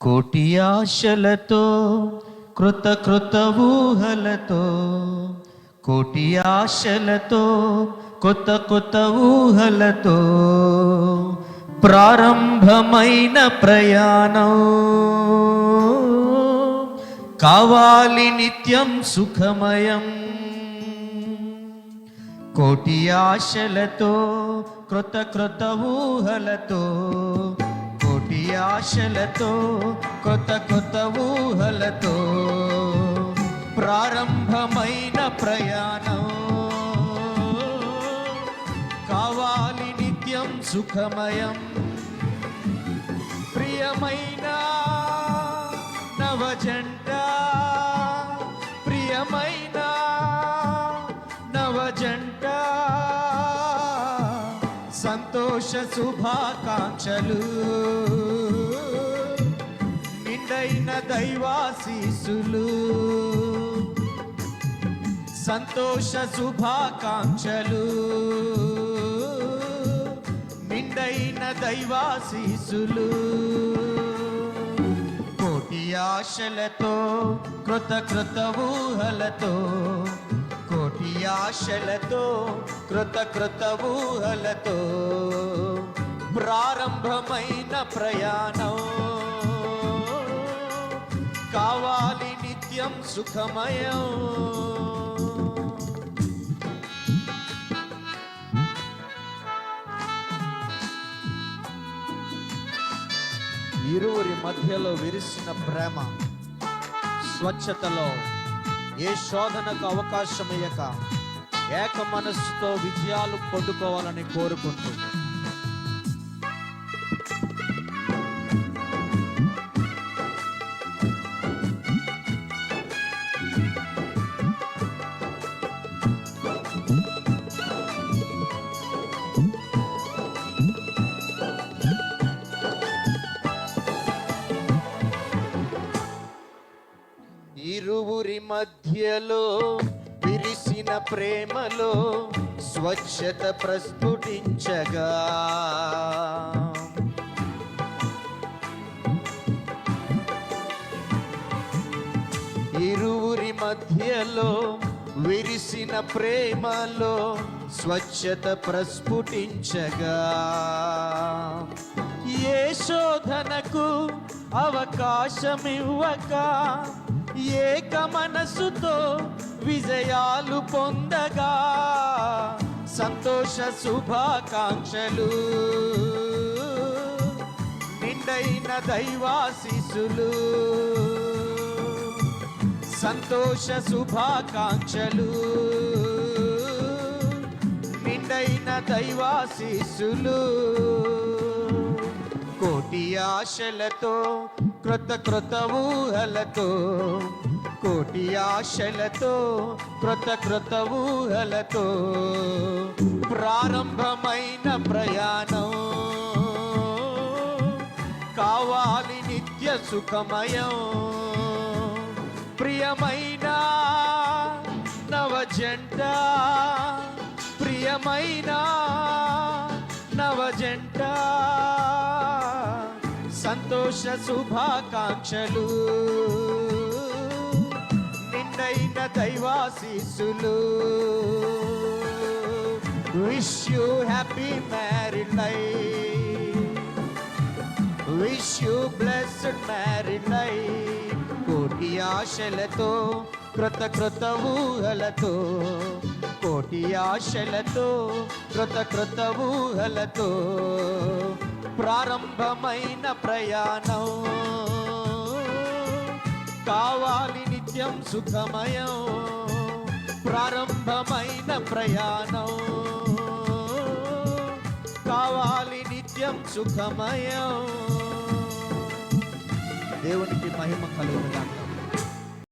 కోటి ఆశలతో కృత కృత ఊహలతో, కోటి ఆశలతో కొత్త కొత్త ఊహలతో ప్రారంభమైన ప్రయాణం కావాలి నిత్యం సుఖమయం. కోటి ఆశలతో కృత కృత ఊహలతో, కోటి ఆశలతో కొత్త కొత్త ఊహలతో ప్రారంభమైన ప్రయాణం కావాలి నిత్యం సుఖమయం. ప్రియమైన నవజంట, ప్రియమైన నవజంట, సంతోష శుభాకాంక్షలు, నిండైన దైవాశీసులు. సంతోష శుభాకాంక్షలు, నిండైన దైవాశీసులు. కోటి ఆశలతో కృత కృత ఊహలతో, కోటి ఆశలతో కృత కృత ఊహలతో ప్రారంభమైన ప్రయాణం కావాలి నిత్యం సుఖమయం. ఇరువురి మధ్యలో విరిసిన ప్రేమ, స్వచ్ఛతలో ఏ శోధనకు అవకాశం ఇయ్యక ఏక మనస్సుతో విజయాలు పొందుకోవాలని కోరుకుంటూ ఇరువురి మధ్యలో విరిసిన ప్రేమలో స్వచ్ఛత ప్రస్ఫుటించగా, ఇరువురి మధ్యలో విరిసిన ప్రేమలో స్వచ్ఛత ప్రస్ఫుటించగా, ఏ శోధనకు అవకాశమివ్వక ఏక మనసుతో విజయాలు పొందగా, సంతోష శుభాకాంక్షలు, నిండైన దైవాశీసులు. సంతోష శుభాకాంక్షలు, నిండైన దైవాశీసులు. కోటి ఆశలతో కృత కృత ఊహలతో, కోటి ఆశలతో కృత కృత ఊహలతో ప్రారంభమైన ప్రయాణం కావాలి నిత్య సుఖమయం. ప్రియమైన నవజంట, ప్రియమైన నవజంట, సంతోష శుభాకాంక్షలు, నిండైన దైవాశీసులు. Wish you happy married life, wish you blessed married life. కోటి ఆశలతో కృత కృత ఊహలతో, కోటి ఆశలతో కృత కృత ఊహలతో ప్రారంభమైన ప్రయాణం కావాలి నిత్యం సుఖమయం. ప్రారంభమైన ప్రయాణం కావాలి నిత్యం సుఖమయం. దేవునికి మహిమ కలుగును గాక.